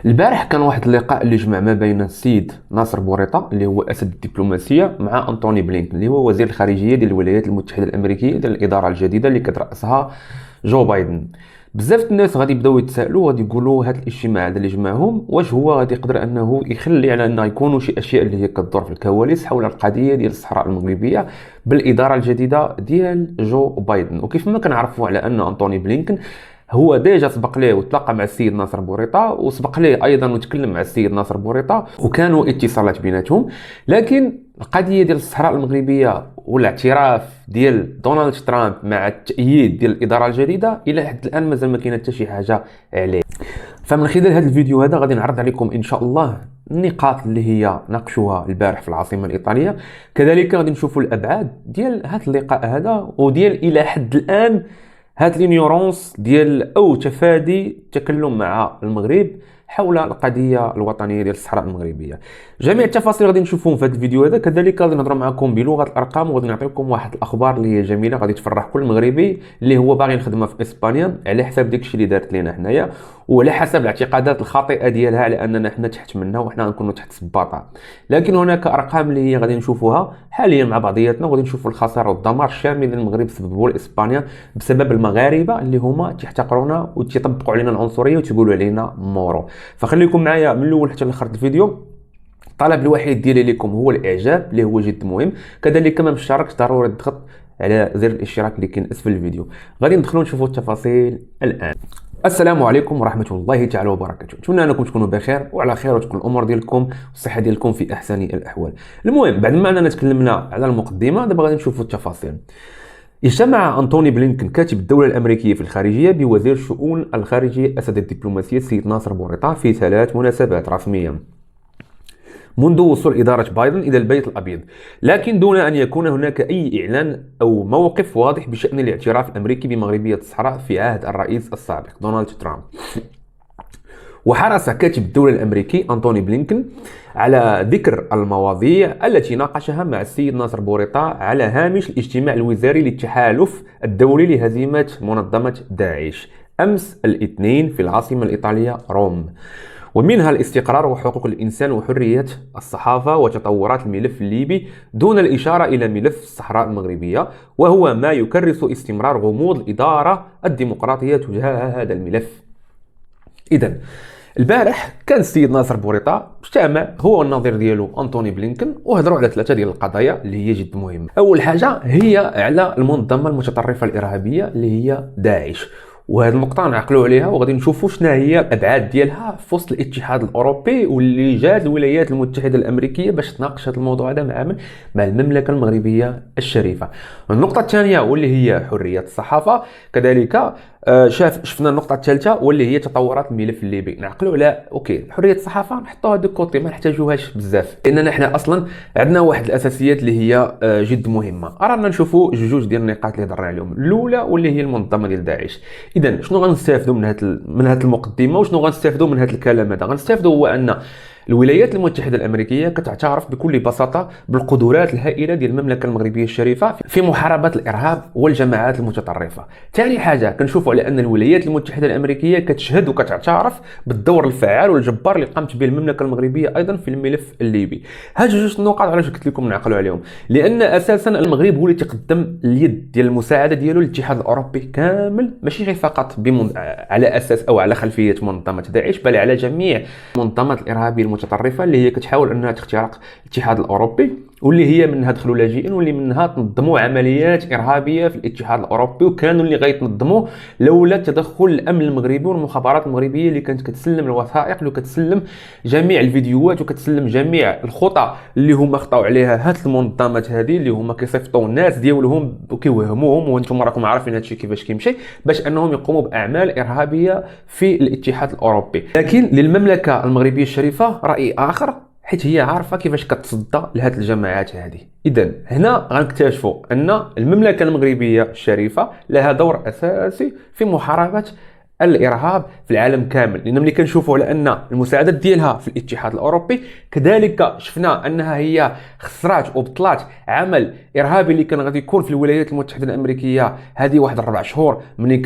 البارح كان واحد اللقاء اللي جمع ما بين السيد ناصر بوريطة اللي هو اسد الدبلوماسيه مع انطوني بلينكن اللي هو وزير الخارجيه ديال الولايات المتحده الامريكيه ديال الاداره الجديده اللي كترأسها جو بايدن. بزاف الناس غادي يبداو يتسائلوا، غادي يقولوا هذا الاجتماع هذا اللي جمعهم واش هو غادي يقدر انه يخلي على انه يكونوا شي اشياء اللي هي كتدور في الكواليس حول القضيه ديال الصحراء المغربيه بالاداره الجديده ديال جو بايدن. وكيف ما كنعرفوا على ان انطوني بلينكن هو ديجا سبق ليه وتلاقى مع السيد ناصر بوريطة، وسبق ليه ايضا وتكلم مع السيد ناصر بوريطة وكانوا اتصالات بيناتهم. لكن القضيه ديال الصحراء المغربيه والاعتراف ديال دونالد ترامب مع التأييد ديال الاداره الجديده الى حد الان مازال ما كاينه حتى شي حاجه عليه. فمن خلال هذا الفيديو هذا غادي نعرض عليكم ان شاء الله النقاط اللي هي ناقشوها البارح في العاصمه الايطاليه، كذلك غادي نشوفوا الابعاد ديال هذا اللقاء هذا وديال الى حد الان هاد لينيورونس ديال او تفادي التكلم مع المغرب حول القضيه الوطنيه ديال الصحراء المغربيه. جميع التفاصيل غادي نشوفوهم في هذا الفيديو هذا، كذلك غادي نهضروا معكم بلغه الارقام وغادي نعطيكم واحد الاخبار اللي هي جميله غادي تفرح كل مغربي اللي هو باغي يخدم في اسبانيا على حساب داكشي اللي دارت لينا حنايا وعلى حسب الاعتقادات الخاطئه ديالها على اننا حنا تحت منها وحنا غنكونوا تحت سباطه. لكن هناك ارقام اللي هي غادي نشوفوها حاليا مع بعضياتنا وغادي نشوفوا الخساره والدمار الشامل اللي المغرب سببوه لاسبانيا بسبب المغاربه اللي هما تحتقرونا وتطبقوا علينا العنصريه وتقولوا علينا مورو. فخليكم معايا من الاول حتى لاخر الفيديو. الطلب الوحيد ديالي لكم هو الاعجاب اللي هو جد مهم، كذلك ما مشتركش ضروري تضغط على زر الاشتراك اللي كاين اسفل الفيديو. غادي ندخلوا نشوفوا التفاصيل الان. السلام عليكم ورحمه الله تعالى وبركاته، نتمنى انكم تكونوا بخير وعلى خير وتكون الامور ديالكم والصحه ديالكم في احسن الاحوال. المهم بعد ما اننا تكلمنا على المقدمه دابا غادي نشوفوا التفاصيل. اجتمع أنطوني بلينكن كاتب الدولة الأمريكية في الخارجية بوزير الشؤون الخارجية أسد الدبلوماسية السيد ناصر بوريطة في 3 مناسبات رسمية منذ وصول إدارة بايدن إلى البيت الأبيض، لكن دون أن يكون هناك أي إعلان أو موقف واضح بشأن الاعتراف الأمريكي بمغربية الصحراء في عهد الرئيس السابق دونالد ترامب. وحرص كاتب الدولة الأمريكي أنطوني بلينكن على ذكر المواضيع التي ناقشها مع السيد ناصر بوريطة على هامش الاجتماع الوزاري للتحالف الدولي لهزيمة منظمة داعش أمس الاثنين في العاصمة الإيطالية روم، ومنها الاستقرار وحقوق الإنسان وحرية الصحافة وتطورات الملف الليبي دون الإشارة إلى ملف الصحراء المغربية، وهو ما يكرس استمرار غموض الإدارة الديمقراطية تجاه هذا الملف. إذن البارح كان السيد ناصر بوريطة اجتمع هو والنظير ديالو أنطوني بلينكن وهضروا على 3 ديال القضايا اللي هي جد مهمة. أول حاجة هي على المنظمة المتطرفة الإرهابية اللي هي داعش، وهذه النقطة نعقلوا عليها وغادي نشوفوا شنو هي الأبعاد ديالها في وسط الاتحاد الأوروبي واللي جات الولايات المتحدة الأمريكية باش تناقش هذا الموضوع هذا مع المملكة المغربية الشريفة. النقطة الثانية واللي هي حرية الصحافة، كذلك شفنا النقطة الثالثة واللي هي تطورات الملف الليبي. نعقلوا على اوكي حرية الصحافة نحطوها دو كوتي ما نحتاجوهاش بزاف لأننا احنا أصلا عندنا واحد الأساسيات اللي هي جد مهمة. رانا نشوفوا جوج ديال النقاط اللي هضرنا عليهم، الأولى واللي هي المنظمة ديال داعش. إذا شنو غنستافدوا من هذه المقدمة وشنو غنستافدوا من هذا الكلام هذا؟ غنستافدوا هو أن الولايات المتحدة الأمريكية كتعترف بكل بساطة بالقدرات الهائلة ديال المملكة المغربية الشريفة في محاربة الإرهاب والجماعات المتطرفة. ثاني حاجة كنشوفوا على أن الولايات المتحدة الأمريكية كتشهد وكتعترف بالدور الفعال والجبار اللي قامت به المملكة المغربية أيضا في الملف الليبي. هاد جوج النقاط علاش قلت لكم نعقلوا عليهم، لأن أساسا المغرب هو اللي تقدم اليد ديال المساعدة ديالو للاتحاد الأوروبي كامل، ماشي غير فقط على أساس أو على خلفية منظمة داعش بل على جميع المنظمات الإرهابية المتطرفه اللي هي كتحاول انها تخترق الاتحاد الاوروبي واللي هي منها دخلوا لاجئين واللي منها تنظموا عمليات ارهابيه في الاتحاد الاوروبي، وكانوا اللي غيتنظموا لولا تدخل الامن المغربي والمخابرات المغربيه اللي كانت كتسلم الوثائق اللي كتسلم جميع الفيديوهات وكتسلم جميع الخطى اللي هما خطاو عليها هاد المنظمات هذه اللي هما كيصيفطوا الناس ديالهم وكيوهموهم وانتم راكم عارفين هادشي كيفاش كيمشي باش انهم يقوموا باعمال ارهابيه في الاتحاد الاوروبي. لكن للمملكه المغربيه الشريفه راي اخر حيت هي عارفه كيفاش كتصدى لهاد الجماعات هذه. اذا هنا غنكتشفوا ان المملكه المغربيه الشريفه لها دور اساسي في محاربه الارهاب في العالم كامل. لان ملي كنشوفوا على ان المساعدات ديالها في الاتحاد الاوروبي، كذلك شفنا انها هي خسرات وبطلات عمل ارهابي اللي كان غادي يكون في الولايات المتحده الامريكيه هذه واحد 4 شهور. ملي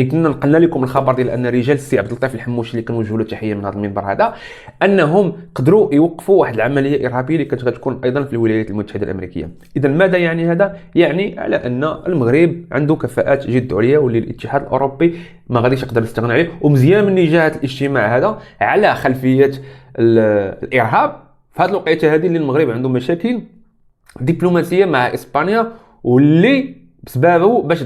كنا نقلنا لكم الخبر ديال ان رجال السي عبد اللطيف الحموشي اللي كنوجهوا له تحيه من هذا المنبر هذا، انهم قدروا يوقفوا واحد العمليه ارهابيه اللي كانت غتكون ايضا في الولايات المتحده الامريكيه. اذا ماذا يعني هذا؟ يعني على ان المغرب عنده كفاءات جد عليا، واللي الاتحاد الاوروبي ما غاديش يقدر يستغنى عليه. ومزيان من جهه الاجتماع هذا على خلفيه الارهاب في هذه الوقيته هذه اللي المغرب عنده مشاكل دبلوماسيه مع اسبانيا، واللي بسببه باش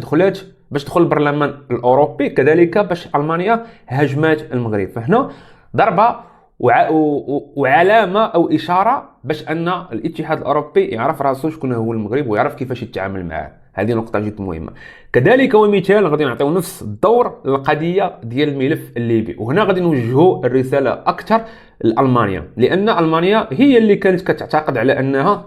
دخل البرلمان الاوروبي، كذلك باش المانيا هاجمات المغرب. فهنا ضربه وعلامه او اشاره باش ان الاتحاد الاوروبي يعرف راسو شكون هو المغرب ويعرف كيفاش يتعامل معاه. هذه نقطه جد مهمه. كذلك ومثال غادي نعطيو نفس الدور للقضيه ديال الملف الليبي، وهنا غادي نوجهوا الرساله اكثر لالمانيا، لان المانيا هي اللي كانت كتعتقد على انها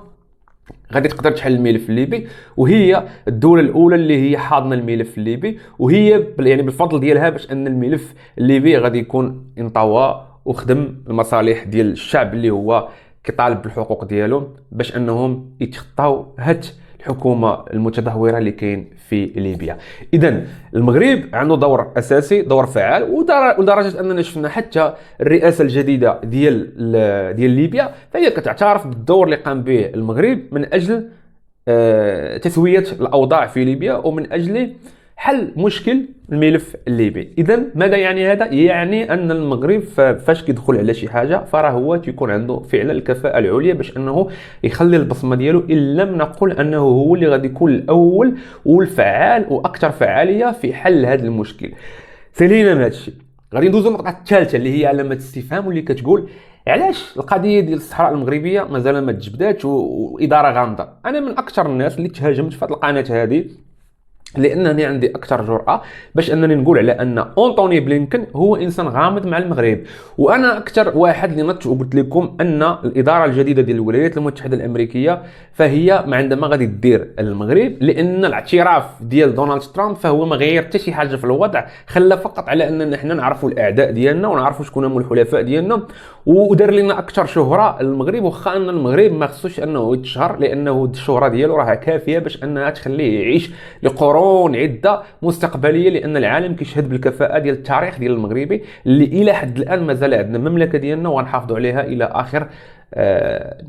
غادي تقدر تحل الملف الليبي، وهي الدوله الاولى اللي هي حاضنه الملف الليبي، وهي يعني بالفضل ديالها باش ان الملف الليبي غادي يكون انطوى وخدم المصالح ديال الشعب اللي هو كيطالب بالحقوق ديالو، باش انهم يتخطاو هاد الحكومه المتدهوره اللي كاين في ليبيا. اذا المغرب عنده دور اساسي، دور فعال، ولدرجه اننا شفنا حتى الرئاسه الجديده ديال ليبيا فهي كتعترف بالدور اللي قام به المغرب من اجل تسويه الاوضاع في ليبيا ومن اجل حل مشكل الملف الليبي. اذا ماذا يعني هذا؟ يعني ان المغرب فاش كيدخل على شي حاجه فراه هو تيكون عنده فعلا الكفاءه العليا باش انه يخلي البصمه ديالو، ان لم نقل انه هو اللي غادي يكون الاول والفعال واكثر فعاليه في حل هذا المشكل. سالينا من هذا الشيء، غادي ندوزو للنقطه الثالثه اللي هي علامه استفهام، واللي كتقول علاش القضيه ديال الصحراء المغربيه مازال ما تجبداتش واداره غامضه. انا من اكثر الناس اللي تهاجمت في هذه القناه هذه، لانني عندي اكثر جرأة باش انني نقول على ان أنطوني بلينكن هو انسان غامض مع المغرب. وانا اكثر واحد اللي نطش وقلت لكم ان الاداره الجديده ديال الولايات المتحده الامريكيه فهي عندما غادي دير المغرب، لان الاعتراف ديال دونالد ترامب فهو ما غير حتى شي حاجه في الوضع، خلى فقط على اننا حنا نعرفوا الاعداء ديالنا ونعرفوا شكون هما الحلفاء ديالنا، ودار لنا اكثر شهره المغرب، واخا ان المغرب ما خصوش انه يتشهر لانه الشهره ديالو راه كافيه باش انها تخليه يعيش لقرون عده مستقبليه، لان العالم كيشهد بالكفاءه ديال التاريخ ديال المغربي اللي الى حد الان مازال عندنا المملكه ديالنا وغنحافظوا عليها الى اخر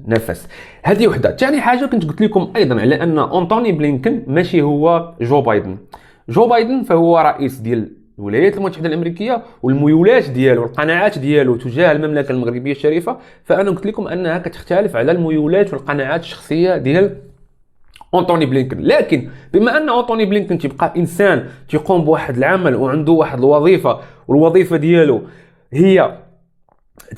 نفس. هذه وحده. ثاني حاجه كنت قلت لكم ايضا على ان أنطوني بلينكن ماشي هو جو بايدن. جو بايدن فهو رئيس ديال الولايات المتحده الامريكيه، والميولات ديالو والقناعات ديالو تجاه المملكه المغربيه الشريفه فانا قلت لكم انها كتختلف على الميولات والقناعات الشخصيه ديال أنطوني بلينكن. لكن بما ان أنطوني بلينكن تيبقى انسان تيقوم بواحد العمل وعنده واحد الوظيفه، والوظيفه ديالو هي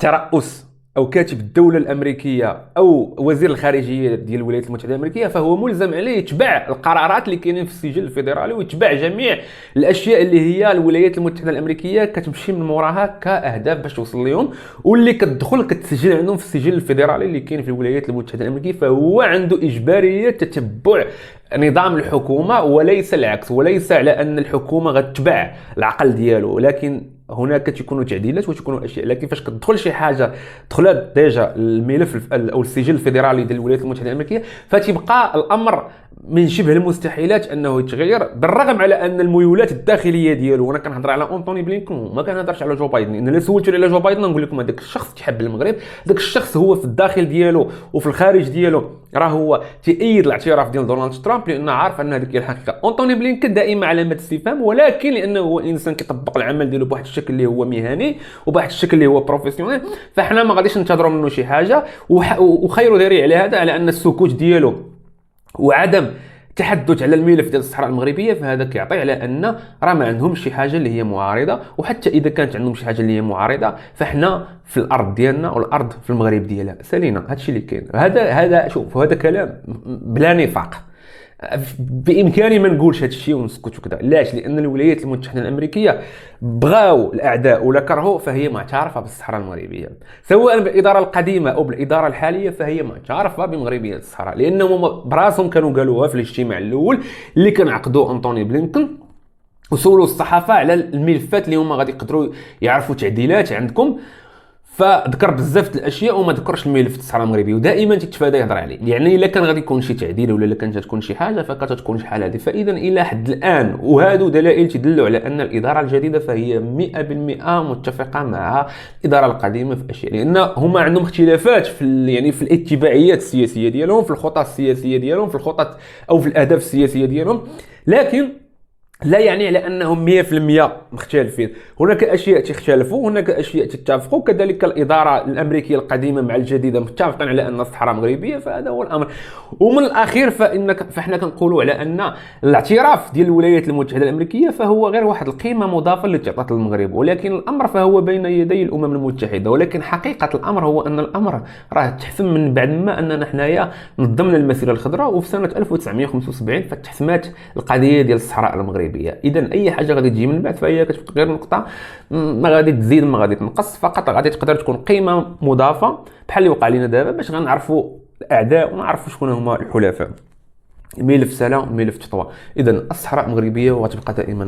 ترأس او كاتب الدوله الامريكيه او وزير الخارجيه ديال الولايات المتحده الامريكيه، فهو ملزم عليه يتبع القرارات اللي كاينين في السجل الفيدرالي ويتبع جميع الاشياء اللي هي الولايات المتحده الامريكيه كتمشي من موراها كاهداف باش توصل لهم، واللي كتدخل كتسجل عندهم في السجل الفيدرالي اللي كاين في الولايات المتحده الامريكيه. فهو عنده اجباريه تتبع نظام الحكومه وليس العكس، وليس على ان الحكومه غتتبع العقل ديالو، لكن هناك تكونوا تعديلات وتكونوا اشياء. لكن فاش كتدخل شي حاجه دخلت ديجا الملف او السجل الفيدرالي ديال الولايات المتحده الامريكيه فتبقى الامر من شبه المستحيلات انه يتغير، بالرغم على ان الميولات الداخليه ديالو. وانا كنهضر على أنطوني بلينكن وما كنهضرش على جو بايدن. ان الا سولتوني على جو بايدن نقول لكم هذاك الشخص تحب المغرب، ذاك الشخص هو في الداخل ديالو وفي الخارج ديالو راه هو تأيد الاعتراف ديال دونالد ترامب، لانه عارف ان هذيك هي الحقيقه. أنطوني بلينكن دائما علامه استفهام، ولكن لانه هو انسان كيطبق العمل ديالو بواحد الشكل اللي هو مهني وبواحد الشكل اللي هو بروفيسيونيل، فاحنا ما غاديش ننتظروا منه شي حاجه. وخير دليل على هذا على ان السكوت ديالو وعدم التحدث على الملف ديال الصحراء المغربيه، فهذا كيعطي على ان راه ما عندهمش شي حاجه اللي هي معارضه. وحتى اذا كانت عندهم شي حاجه اللي هي معارضه فاحنا في الارض ديالنا والارض في المغرب ديالها سالينا. هادشي اللي كاين. هذا شوف هذا كلام بلا نفاق. بامكاني ما نقولش هذا الشيء ونسكت وكذا. علاش؟ لان الولايات المتحده الامريكيه بغاو الاعداء ولا كرهوا فهي معترفه بالصحراء المغربيه، سواء بالاداره القديمه او بالاداره الحاليه فهي معترفه بمغربيه الصحراء، لانهم براسهم كانوا قالوها في الاجتماع الاول اللي كان عقدوه أنطوني بلينكن وسولوا الصحافه على الملفات اللي هما غادي يقدروا يعرفوا تعديلات عندكم. فذكر بزاف د الاشياء وما ذكرش الملف الصحراء المغربي، ودائما تتفادى يهضر عليه، يعني الا كان غادي يكون شي تعديل ولا الا كانت تكون شي حاجه فكتكون شحال هذه. فاذا الى حد الان وهادو دلائل تدل على ان الاداره الجديده فهي 100% متفقه مع الاداره القديمه في اشياء، لان هما عندهم اختلافات في يعني في الاتباعيات السياسيه ديالهم، في الخطط السياسيه ديالهم، في الخطط او في الاهداف السياسيه ديالهم، لكن لا يعني على انهم 100% مختلفين. هناك اشياء تختلفوا، هناك اشياء تتفقوا، كذلك الاداره الامريكيه القديمه مع الجديده متفقين على ان الصحراء مغربيه، فهذا هو الامر. ومن الاخير فاحنا كنقولوا على ان الاعتراف ديال الولايات المتحده الامريكيه فهو غير واحد القيمه مضافه اللي تعطات للمغرب، ولكن الامر فهو بين يدي الامم المتحده. ولكن حقيقه الامر هو ان الامر راه تحسم من بعد ما اننا حنايا نظمنا المسيره الخضراء، وفي سنه 1975 فتحسمات القضيه ديال الصحراء المغربيه. اذا اي حاجه غادي تجي من بعد فهي كتبقى غير نقطه، ما غادي تزيد ما غادي تنقص، فقط غادي تقدر تكون قيمه مضافه بحال اللي وقع لنا دابا باش غنعرفوا الاعداء ونعرفوا شكون هما الحلفاء. ملف سلام، ملف تطوى. اذا الصحراء المغربيه وغتبقى دائما